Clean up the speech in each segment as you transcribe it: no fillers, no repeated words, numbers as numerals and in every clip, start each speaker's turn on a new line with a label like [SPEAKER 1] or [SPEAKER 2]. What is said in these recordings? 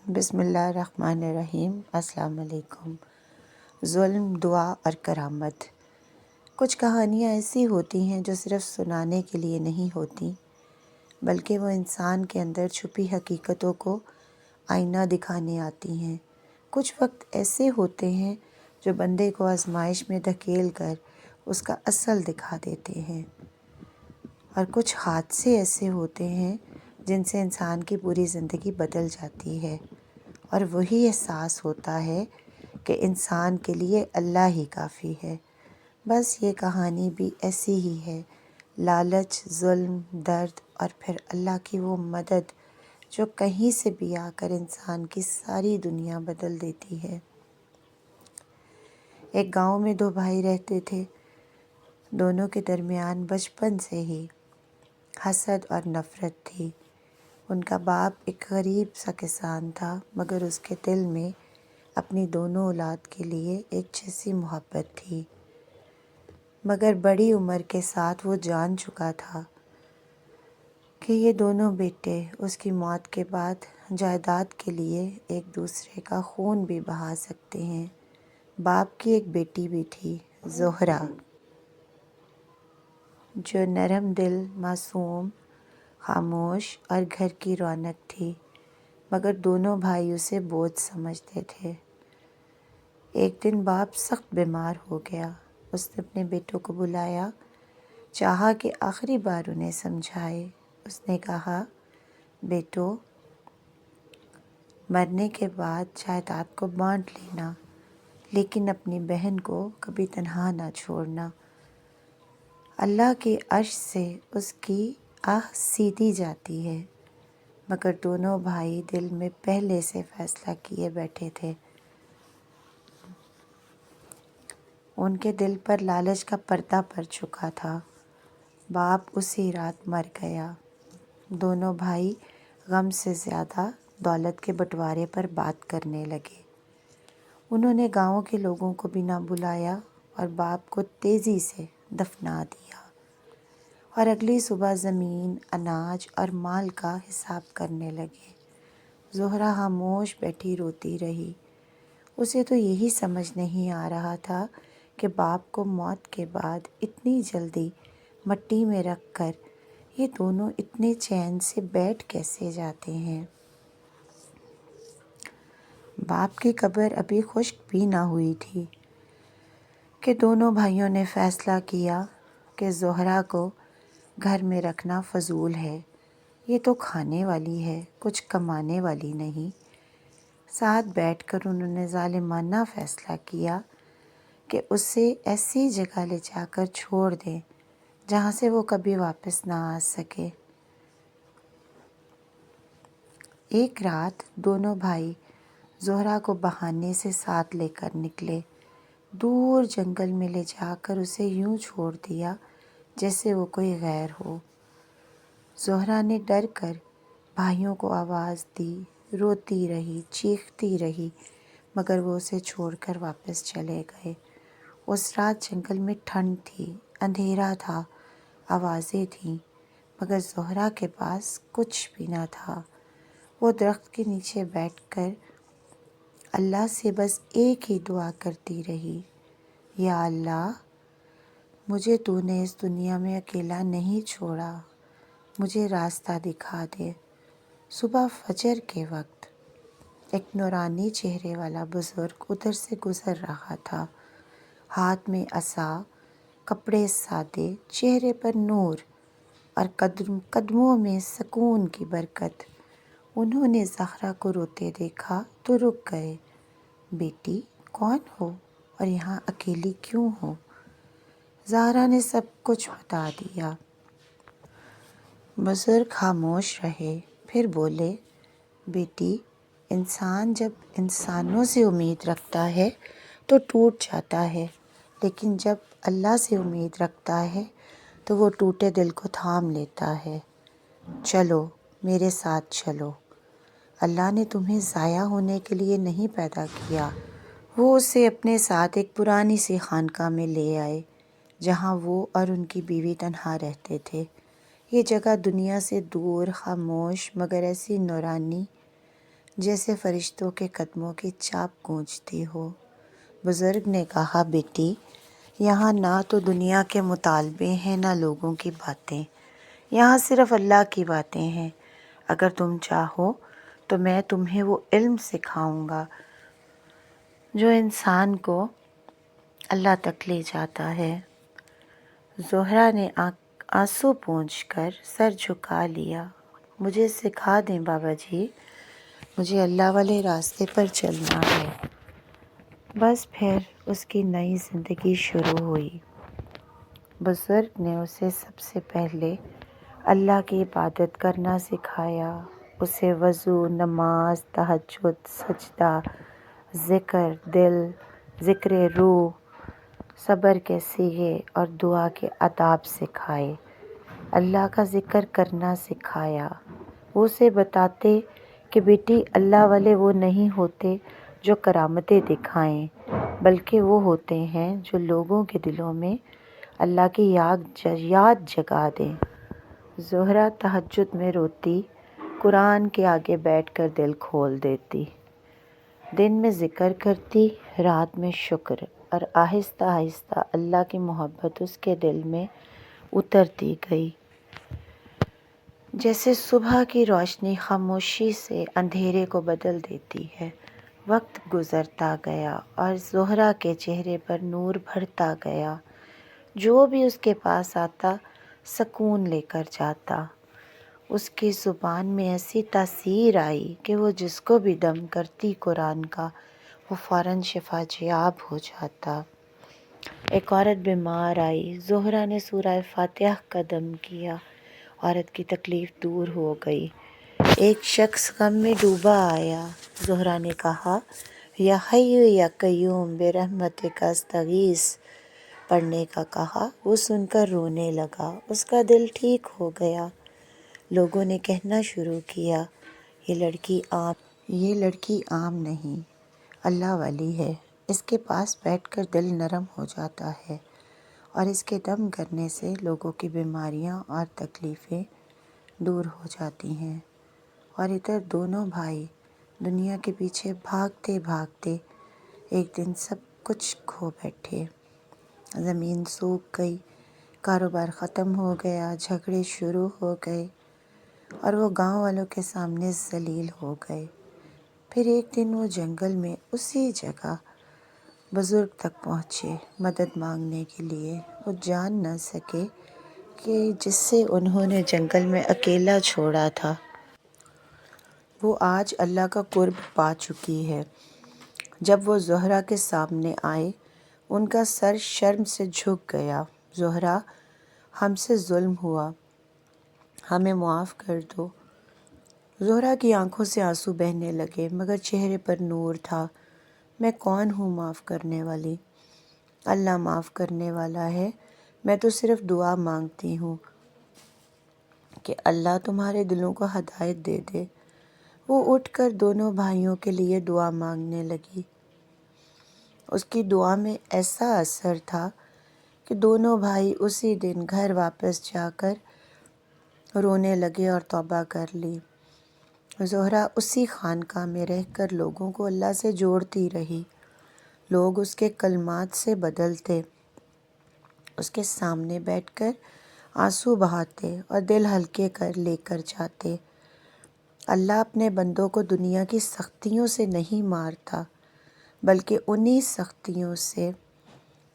[SPEAKER 1] بسم اللہ الرحمن الرحیم۔ السلام علیکم۔ ظلم، دعا اور کرامت۔ کچھ کہانیاں ایسی ہوتی ہیں جو صرف سنانے کے لیے نہیں ہوتی، بلکہ وہ انسان کے اندر چھپی حقیقتوں کو آئینہ دکھانے آتی ہیں۔ کچھ وقت ایسے ہوتے ہیں جو بندے کو آزمائش میں دھکیل کر اس کا اصل دکھا دیتے ہیں، اور کچھ حادثے ایسے ہوتے ہیں جن سے انسان کی پوری زندگی بدل جاتی ہے، اور وہی احساس ہوتا ہے کہ انسان کے لیے اللہ ہی کافی ہے۔ بس یہ کہانی بھی ایسی ہی ہے، لالچ، ظلم، درد اور پھر اللہ کی وہ مدد جو کہیں سے بھی آ کر انسان کی ساری دنیا بدل دیتی ہے۔ ایک گاؤں میں دو بھائی رہتے تھے۔ دونوں کے درمیان بچپن سے ہی حسد اور نفرت تھی۔ ان کا باپ ایک غریب سا کسان تھا، مگر اس کے دل میں اپنی دونوں اولاد کے لیے ایک جیسی محبت تھی، مگر بڑی عمر کے ساتھ وہ جان چکا تھا کہ یہ دونوں بیٹے اس کی موت کے بعد جائیداد کے لیے ایک دوسرے کا خون بھی بہا سکتے ہیں۔ باپ کی ایک بیٹی بھی تھی، زہرہ، جو نرم دل، معصوم، خاموش اور گھر کی رونق تھی، مگر دونوں بھائی اسے بوجھ سمجھتے تھے۔ ایک دن باپ سخت بیمار ہو گیا۔ اس نے اپنے بیٹوں کو بلایا، چاہا کہ آخری بار انہیں سمجھائے۔ اس نے کہا، بیٹو، مرنے کے بعد جائیداد کو بانٹ لینا، لیکن اپنی بہن کو کبھی تنہا نہ چھوڑنا۔ اللہ کے عرش سے اس کی آہ سیدھی جاتی ہے۔ مگر دونوں بھائی دل میں پہلے سے فیصلہ کیے بیٹھے تھے۔ ان کے دل پر لالچ کا پردہ پڑ چکا تھا۔ باپ اسی رات مر گیا۔ دونوں بھائی غم سے زیادہ دولت کے بٹوارے پر بات کرنے لگے۔ انہوں نے گاؤں کے لوگوں کو بھی نہ بلایا اور باپ کو تیزی سے دفنا دیا، اور اگلی صبح زمین، اناج اور مال کا حساب کرنے لگے۔ زہرہ خاموش بیٹھی روتی رہی۔ اسے تو یہی سمجھ نہیں آ رہا تھا کہ باپ کو موت کے بعد اتنی جلدی مٹی میں رکھ کر یہ دونوں اتنے چین سے بیٹھ کیسے جاتے ہیں۔ باپ کی قبر ابھی خشک بھی نہ ہوئی تھی کہ دونوں بھائیوں نے فیصلہ کیا کہ زہرہ کو گھر میں رکھنا فضول ہے، یہ تو کھانے والی ہے، کچھ کمانے والی نہیں۔ ساتھ بیٹھ کر انہوں نے ظالمانہ فیصلہ کیا کہ اسے ایسی جگہ لے جا کر چھوڑ دیں جہاں سے وہ کبھی واپس نہ آ سکے۔ ایک رات دونوں بھائی زہرہ کو بہانے سے ساتھ لے کر نکلے۔ دور جنگل میں لے جا کر اسے یوں چھوڑ دیا جیسے وہ کوئی غیر ہو۔ زہرہ نے ڈر کر بھائیوں کو آواز دی، روتی رہی، چیختی رہی، مگر وہ اسے چھوڑ کر واپس چلے گئے۔ اس رات جنگل میں ٹھنڈ تھی، اندھیرا تھا، آوازیں تھیں، مگر زہرہ کے پاس کچھ بھی نہ تھا۔ وہ درخت کے نیچے بیٹھ کر اللہ سے بس ایک ہی دعا کرتی رہی، یا اللہ، مجھے تو نے اس دنیا میں اکیلا نہیں چھوڑا، مجھے راستہ دکھا دے۔ صبح فجر کے وقت ایک نورانی چہرے والا بزرگ ادھر سے گزر رہا تھا، ہاتھ میں عصا، کپڑے سادے، چہرے پر نور اور قدموں میں سکون کی برکت۔ انہوں نے زہرہ کو روتے دیکھا تو رک گئے۔ بیٹی، کون ہو اور یہاں اکیلی کیوں ہو؟ زہرہ نے سب کچھ بتا دیا۔ بزرگ خاموش رہے، پھر بولے، بیٹی، انسان جب انسانوں سے امید رکھتا ہے تو ٹوٹ جاتا ہے، لیکن جب اللہ سے امید رکھتا ہے تو وہ ٹوٹے دل کو تھام لیتا ہے۔ چلو، میرے ساتھ چلو۔ اللہ نے تمہیں ضائع ہونے کے لیے نہیں پیدا کیا۔ وہ اسے اپنے ساتھ ایک پرانی سی خانقاہ میں لے آئے، جہاں وہ اور ان کی بیوی تنہا رہتے تھے۔ یہ جگہ دنیا سے دور، خاموش، مگر ایسی نورانی جیسے فرشتوں کے قدموں کی چاپ گونجتی ہو۔ بزرگ نے کہا، بیٹی، یہاں نہ تو دنیا کے مطالبے ہیں نہ لوگوں کی باتیں، یہاں صرف اللہ کی باتیں ہیں۔ اگر تم چاہو تو میں تمہیں وہ علم سکھاؤں گا جو انسان کو اللہ تک لے جاتا ہے۔ زہرا نے آنسو پونچھ کر سر جھکا لیا۔ مجھے سکھا دیں بابا جی، مجھے اللہ والے راستے پر چلنا ہے۔ بس پھر اس کی نئی زندگی شروع ہوئی۔ بزرگ نے اسے سب سے پہلے اللہ کی عبادت کرنا سکھایا۔ اسے وضو، نماز، تہجد، سجدہ، ذکر دل، ذکر روح، صبر کے سیغے اور دعا کے آداب سکھائے۔ اللہ کا ذکر کرنا سکھایا۔ وہ اسے بتاتے کہ بیٹی، اللہ والے وہ نہیں ہوتے جو کرامتیں دکھائیں، بلکہ وہ ہوتے ہیں جو لوگوں کے دلوں میں اللہ کی یاد جگا دیں۔ زہرا تہجد میں روتی، قرآن کے آگے بیٹھ کر دل کھول دیتی، دن میں ذکر کرتی، رات میں شکر، اور آہستہ آہستہ اللہ کی محبت اس کے دل میں اترتی گئی۔ جیسے صبح کی روشنی خاموشی سے اندھیرے کو بدل دیتی ہے۔ وقت گزرتا گیا اور زہرا کے چہرے پر نور بڑھتا گیا۔ جو بھی اس کے پاس آتا سکون لے کر جاتا۔ اس کی زبان میں ایسی تاثیر آئی کہ وہ جس کو بھی دم کرتی قرآن کا، وہ فوراً شفا یاب ہو جاتا۔ ایک عورت بیمار آئی، زہرا نے سورہ فاتحہ کا دم کیا، عورت کی تکلیف دور ہو گئی۔ ایک شخص غم میں ڈوبا آیا، زہرا نے کہا، یا حی یا قیوم برحمتک استغیث پڑھنے کا کہا۔ وہ سن کر رونے لگا، اس کا دل ٹھیک ہو گیا۔ لوگوں نے کہنا شروع کیا، یہ لڑکی عام نہیں، اللہ والی ہے، اس کے پاس بیٹھ کر دل نرم ہو جاتا ہے اور اس کے دم کرنے سے لوگوں کی بیماریاں اور تکلیفیں دور ہو جاتی ہیں۔ اور ادھر دونوں بھائی دنیا کے پیچھے بھاگتے بھاگتے ایک دن سب کچھ کھو بیٹھے۔ زمین سوکھ گئی، کاروبار ختم ہو گیا، جھگڑے شروع ہو گئے اور وہ گاؤں والوں کے سامنے ذلیل ہو گئے۔ پھر ایک دن وہ جنگل میں اسی جگہ بزرگ تک پہنچے مدد مانگنے کے لیے۔ وہ جان نہ سکے کہ جس سے انہوں نے جنگل میں اکیلا چھوڑا تھا، وہ آج اللہ کا قرب پا چکی ہے۔ جب وہ زہرا کے سامنے آئے، ان کا سر شرم سے جھک گیا۔ زہرا، ہم سے ظلم ہوا، ہمیں معاف کر دو۔ زہرا کی آنکھوں سے آنسو بہنے لگے مگر چہرے پر نور تھا۔ میں کون ہوں معاف کرنے والی؟ اللہ معاف کرنے والا ہے، میں تو صرف دعا مانگتی ہوں کہ اللہ تمہارے دلوں کو ہدایت دے دے۔ وہ اٹھ کر دونوں بھائیوں کے لیے دعا مانگنے لگی۔ اس کی دعا میں ایسا اثر تھا کہ دونوں بھائی اسی دن گھر واپس جا کر رونے لگے اور توبہ کر لی۔ زہرا اسی خانقاہ میں رہ کر لوگوں کو اللہ سے جوڑتی رہی۔ لوگ اس کے کلمات سے بدلتے، اس کے سامنے بیٹھ کر آنسو بہاتے اور دل ہلکے لے کر جاتے۔ اللہ اپنے بندوں کو دنیا کی سختیوں سے نہیں مارتا، بلکہ انہی سختیوں سے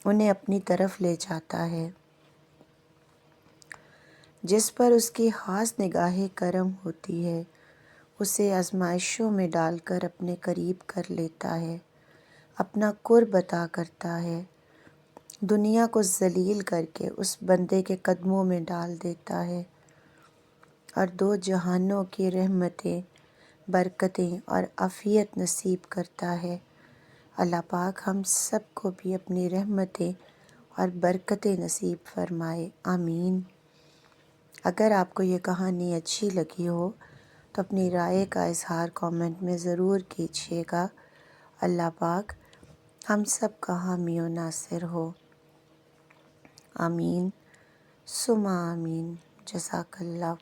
[SPEAKER 1] انہیں اپنی طرف لے جاتا ہے۔ جس پر اس کی خاص نگاہ کرم ہوتی ہے، اسے آزمائشوں میں ڈال کر اپنے قریب کر لیتا ہے، اپنا قرب عطا کرتا ہے، دنیا کو ذلیل کر کے اس بندے کے قدموں میں ڈال دیتا ہے اور دو جہانوں کی رحمتیں، برکتیں اور عافیت نصیب کرتا ہے۔ اللہ پاک ہم سب کو بھی اپنی رحمتیں اور برکتیں نصیب فرمائے، آمین۔ اگر آپ کو یہ کہانی اچھی لگی ہو تو اپنی رائے کا اظہار کامنٹ میں ضرور کیجیے گا۔ اللہ پاک ہم سب کا حامی و ناصر ہو، آمین ثم آمین۔ جزاک اللہ۔